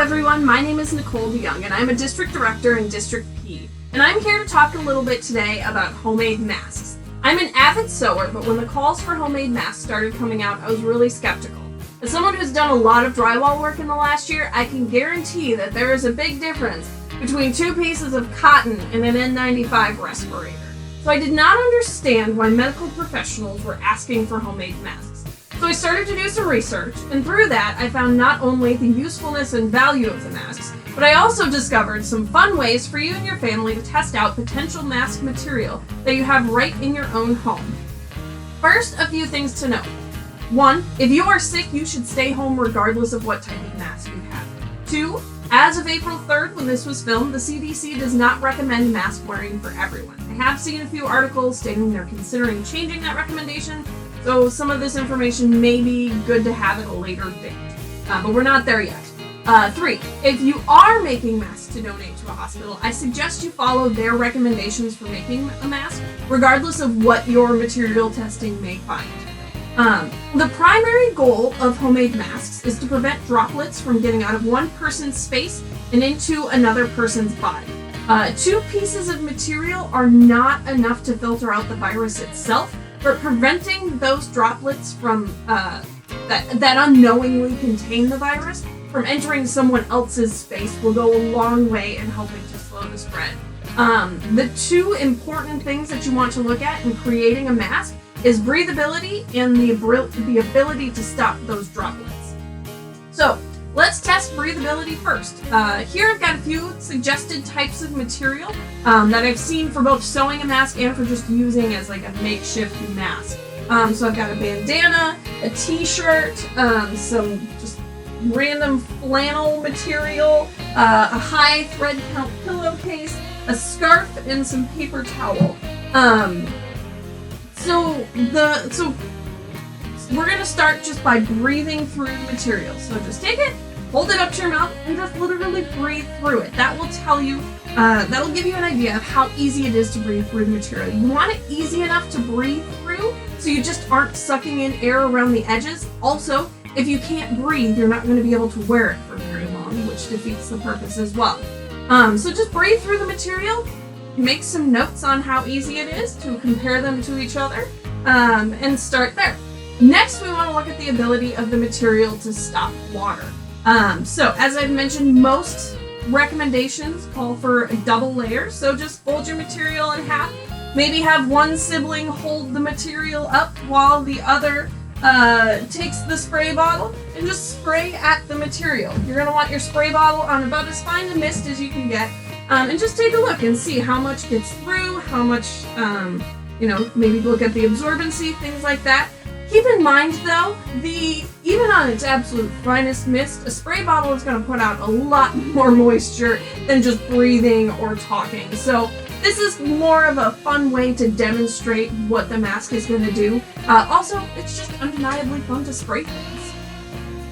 everyone, my name is Nicole DeYoung and I'm a district director in District P, and I'm here to talk a little bit today about homemade masks. I'm an avid sewer, but when the calls for homemade masks started coming out, I was really skeptical. As someone who's done a lot of drywall work in the last year, I can guarantee that there is a big difference between 2 pieces of cotton and an N95 respirator. So I did not understand why medical professionals were asking for homemade masks. So I started to do some research, and through that I found not only the usefulness and value of the masks, but I also discovered some fun ways for you and your family to test out potential mask material that you have right in your own home. First, a few things to note. 1. If you are sick, you should stay home regardless of what type of mask you have. 2. As of April 3rd, when this was filmed, the CDC does not recommend mask wearing for everyone. I have seen a few articles stating they're considering changing that recommendation, so some of this information may be good to have at a later date, but we're not there yet. 3. If you are making masks to donate to a hospital, I suggest you follow their recommendations for making a mask, regardless of what your material testing may find. The primary goal of homemade masks is to prevent droplets from getting out of one person's space and into another person's body. 2 pieces of material are not enough to filter out the virus itself, but preventing those droplets from that unknowingly contain the virus from entering someone else's space will go a long way in helping to slow the spread. The 2 important things that you want to look at in creating a mask is breathability and the ability to stop those droplets. So let's test breathability first. Here I've got a few suggested types of material that I've seen for both sewing a mask and for just using as like a makeshift mask. So I've got a bandana, a t-shirt, some just random flannel material, a high thread count pillowcase, a scarf, and some paper towel. So we're going to start just by breathing through the material. So just take it, hold it up to your mouth, and just literally breathe through it. That will tell you, that'll give you an idea of how easy it is to breathe through the material. You want it easy enough to breathe through so you just aren't sucking in air around the edges. Also, if you can't breathe, you're not going to be able to wear it for very long, which defeats the purpose as well. So just breathe through the material. Make some notes on how easy it is to compare them to each other, and start there. Next, we want to look at the ability of the material to stop water. So as I've mentioned, most recommendations call for a double layer, so just fold your material in half. Maybe have one sibling hold the material up while the other takes the spray bottle and just spray at the material. You're going to want your spray bottle on about as fine a mist as you can get. And just take a look and see how much gets through, how much, maybe look at the absorbency, things like that. Keep in mind though, even on its absolute finest mist, a spray bottle is going to put out a lot more moisture than just breathing or talking. So this is more of a fun way to demonstrate what the mask is going to do. Also, it's just undeniably fun to spray things.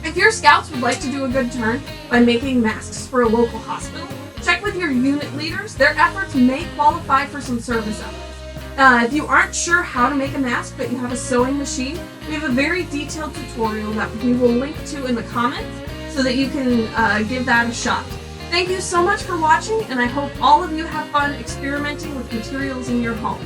If your scouts would like to do a good turn by making masks for a local hospital, check with your unit leaders. Their efforts may qualify for some service hours. If you aren't sure how to make a mask but you have a sewing machine, we have a very detailed tutorial that we will link to in the comments so that you can give that a shot. Thank you so much for watching, and I hope all of you have fun experimenting with materials in your home.